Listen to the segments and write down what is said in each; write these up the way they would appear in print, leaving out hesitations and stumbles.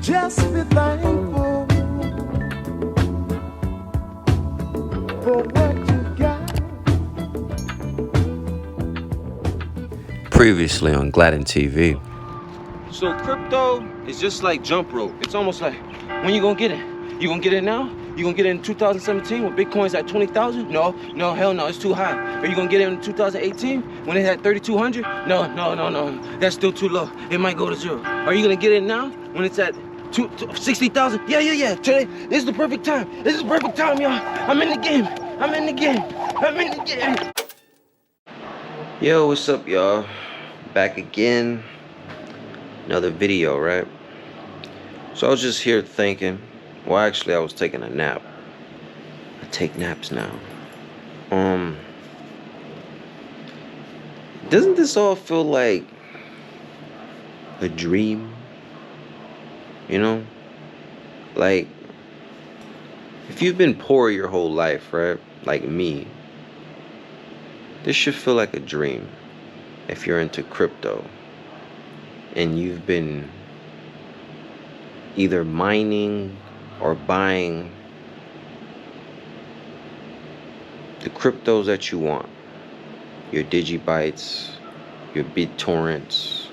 Just be thankful for what you got. Previously on Gladden TV. So crypto is just like jump rope. It's almost like, when you gonna get it? You gonna get it now? You gonna get it in 2017 when Bitcoin's at 20,000? No, hell no, it's too high. Are you gonna get it in 2018 when it's at 3,200? No, that's still too low. It might go to zero. Are you gonna get it now when it's at 60,000? Yeah. Today, this is the perfect time. This is the perfect time, y'all. I'm in the game. Yo, what's up, y'all? Back again. Another video, right? So I was just here thinking. Well, actually, I was taking a nap. I take naps now. Doesn't this all feel like a dream? You know? Like, if you've been poor your whole life, right? Like me, this should feel like a dream. If you're into crypto and you've been either mining or buying the cryptos that you want, your DigiBytes, your BitTorrents,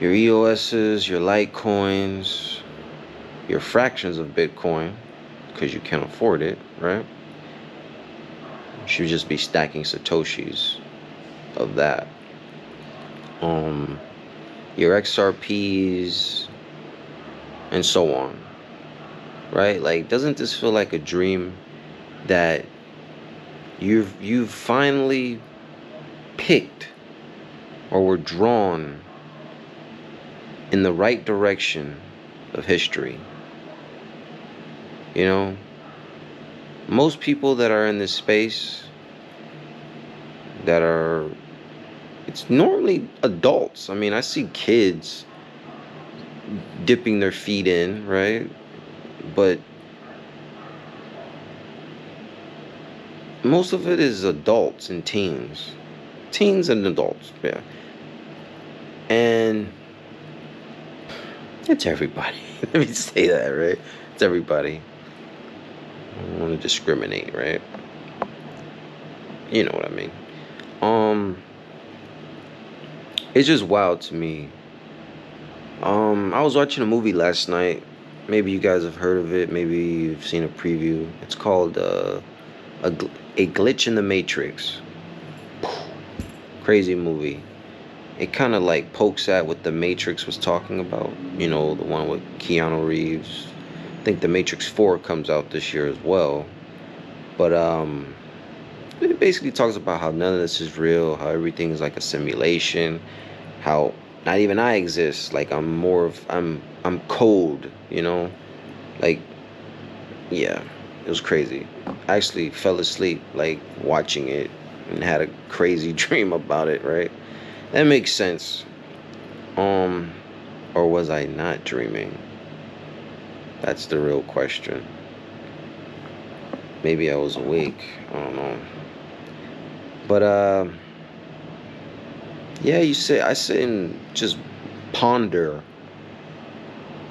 your EOSs, your Litecoins, your fractions of Bitcoin, because you can't afford it, right? You should just be stacking Satoshis of that. Your XRPs and so on, right? Like, doesn't this feel like a dream that you've finally picked or were drawn in the right direction of history? You know, most people that are in this space it's normally adults. I mean, I see kids dipping their feet in, right? But most of it is adults and teens. Teens and adults, yeah. And it's everybody. Let me say that, right? It's everybody. I don't want to discriminate, right? You know what I mean. It's just wild to me. I was watching a movie last night. Maybe you guys have heard of it. Maybe you've seen a preview. It's called A Glitch in the Matrix. Crazy movie. It kind of like pokes at what the Matrix was talking about. You know, the one with Keanu Reeves. I think the Matrix 4 comes out this year as well. But it basically talks about how none of this is real, how everything is like a simulation, how not even I exist. Like, I'm cold, you know? Like, yeah, it was crazy. I actually fell asleep, like, watching it and had a crazy dream about it, right? That makes sense. Or was I not dreaming? That's the real question. Maybe I was awake. I don't know. But yeah, I sit and just ponder.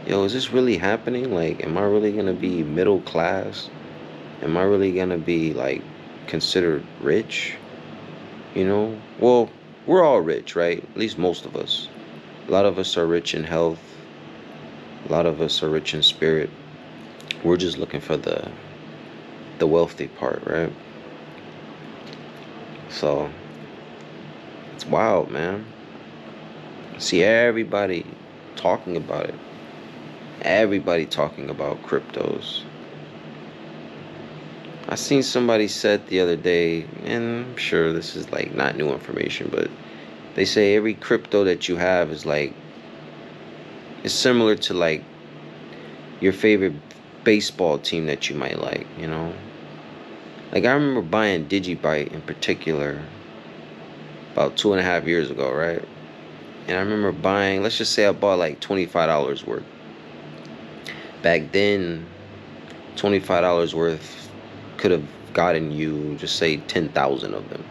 Yo, is this really happening? Like, am I really gonna be middle class? Am I really gonna be like considered rich? You know? Well, we're all rich, right? At least most of us. A lot of us are rich in health. A lot of us are rich in spirit. We're just looking for the wealthy part, right? So it's wild, man. See everybody talking about it. Everybody talking about cryptos. I seen somebody said the other day, and I'm sure this is like not new information, but they say every crypto that you have is like, it's similar to like your favorite baseball team that you might like, you know? Like, I remember buying DigiByte in particular about 2.5 years ago, right? And I remember buying, let's just say I bought like $25 worth. Back then, $25 worth could have gotten you, just say, 10,000 of them.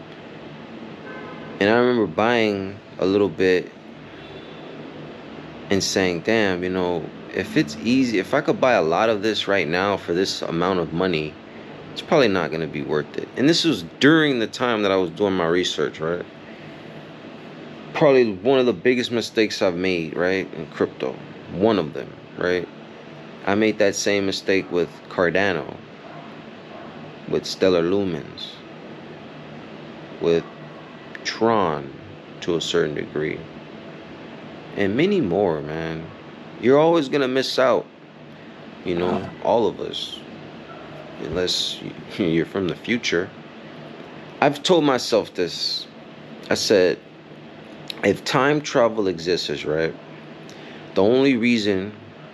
And I remember buying a little bit and saying, damn, you know, if it's easy, if I could buy a lot of this right now for this amount of money, it's probably not going to be worth it. And this was during the time that I was doing my research, right? Probably one of the biggest mistakes I've made, right, in crypto. One of them, right? I made that same mistake with Cardano, with Stellar Lumens, with Tron to a certain degree, and many more, man. You're always gonna miss out, you know, all of us, unless you're from the future. I've told myself this. I said, if time travel exists, right, the only reason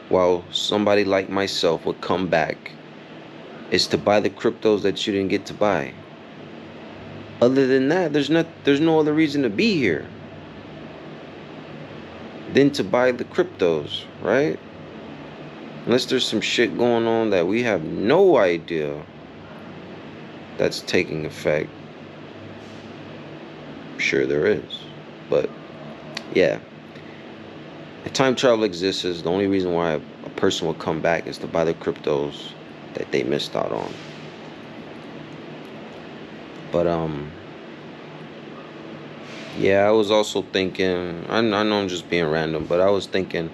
why somebody like myself would come back is to buy the cryptos that you didn't get to buy. Other than that, there's no other reason to be here than to buy the cryptos, right? Unless there's some shit going on that we have no idea that's taking effect. I'm sure there is. But yeah, if time travel exists, the only reason why a person will come back is to buy the cryptos that they missed out on. But yeah, I was also thinking, I know I'm just being random, but I was thinking,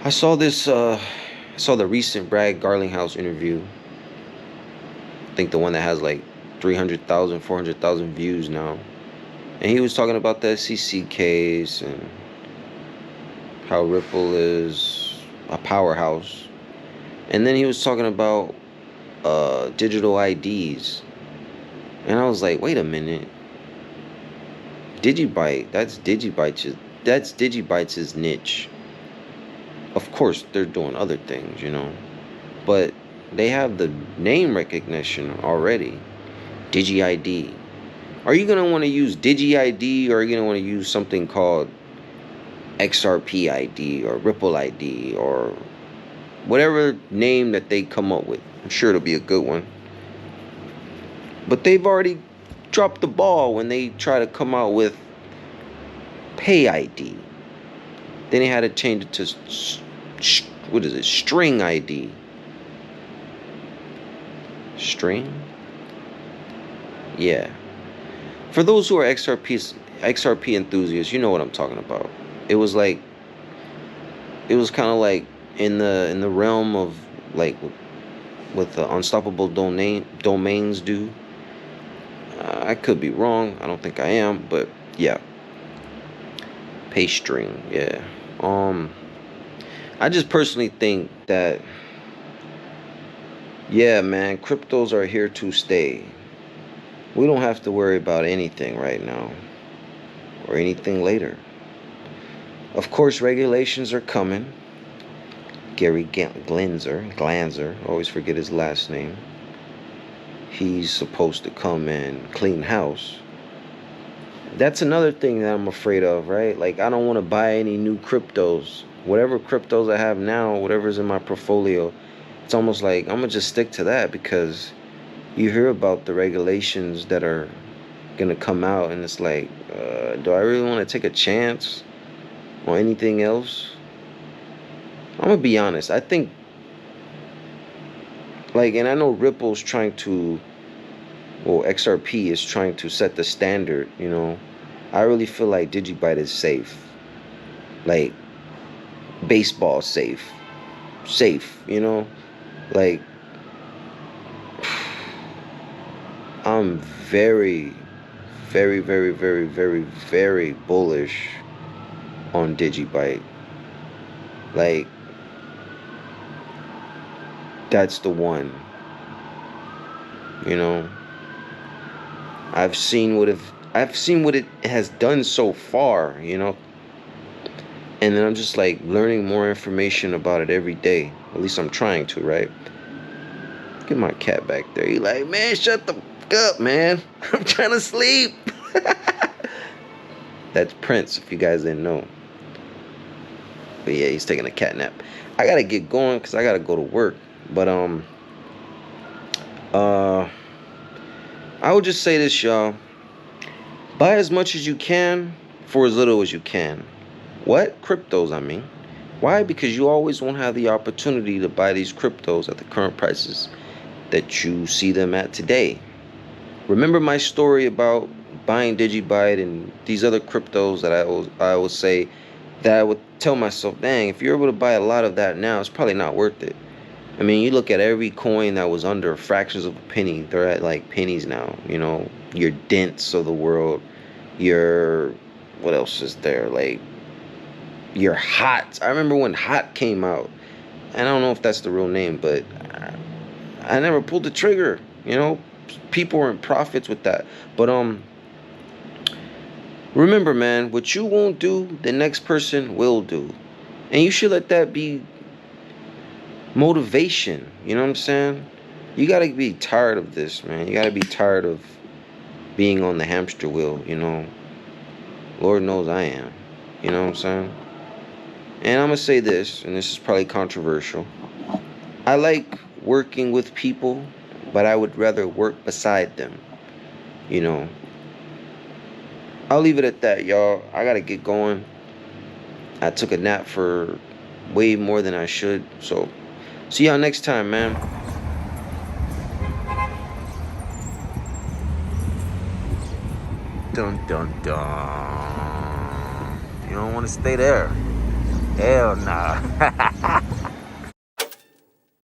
I saw the recent Brad Garlinghouse interview. I think the one that has like 300,000, 400,000 views now. And he was talking about the SEC case and how Ripple is a powerhouse. And then he was talking about digital IDs. And I was like, wait a minute. DigiByte, that's DigiByte's niche. Of course, they're doing other things, you know. But they have the name recognition already. DigiID. Are you going to want to use DigiID, or are you going to want to use something called XRP ID or Ripple ID or whatever name that they come up with? I'm sure it'll be a good one. But they've already dropped the ball when they try to come out with Pay ID. Then they had to change it to String ID. String? Yeah. For those who are XRP enthusiasts, you know what I'm talking about. It was kind of like in the realm of like what the unstoppable domains do. I could be wrong. I don't think I am, but yeah. Paystring, yeah. I just personally think that, yeah, man, cryptos are here to stay. We don't have to worry about anything right now or anything later. Of course, regulations are coming. Gary Glanzer, always forget his last name. He's supposed to come and clean house. That's another thing that I'm afraid of, right? Like, I don't want to buy any new cryptos. Whatever cryptos I have now, whatever's in my portfolio, it's almost like I'm going to just stick to that, because you hear about the regulations that are going to come out, and it's like, do I really want to take a chance on anything else? I'm going to be honest. I think, like, and I know Ripple's trying to, well, XRP is trying to set the standard, you know. I really feel like DigiByte is safe. Like, baseball safe. Safe, you know. Like, I'm very, very, very, very, very, very bullish on DigiByte. Like, that's the one. You know, I've seen what it has done so far, you know. And then I'm just like learning more information about it every day. At least I'm trying to, right? Get my cat back there. He like, man, shut the fuck up, man. I'm trying to sleep. That's Prince, if you guys didn't know. But yeah, he's taking a cat nap. I gotta get going because I gotta go to work. But I would just say this, y'all. Buy as much as you can for as little as you can. What? Cryptos, I mean. Why? Because you always won't have the opportunity to buy these cryptos at the current prices that you see them at today. Remember my story about buying DigiByte and these other cryptos that I always say that I would tell myself, dang, if you're able to buy a lot of that now, it's probably not worth it. I mean, you look at every coin that was under fractions of a penny, they're at like pennies now, you know, your dents of the world, your, what else is there? Like, your hot. I remember when hot came out. I don't know if that's the real name, but I never pulled the trigger, you know. People were in profits with that. But remember, man, what you won't do, the next person will do. And you should let that be motivation. You know what I'm saying? You gotta be tired of this, man. You gotta be tired of being on the hamster wheel, you know. Lord knows I am. You know what I'm saying? And I'm gonna say this, and this is probably controversial. I like working with people, but I would rather work beside them. You know. I'll leave it at that, y'all. I gotta get going. I took a nap for way more than I should. So, see y'all next time, man. Dun dun dun. You don't want to stay there. Hell nah.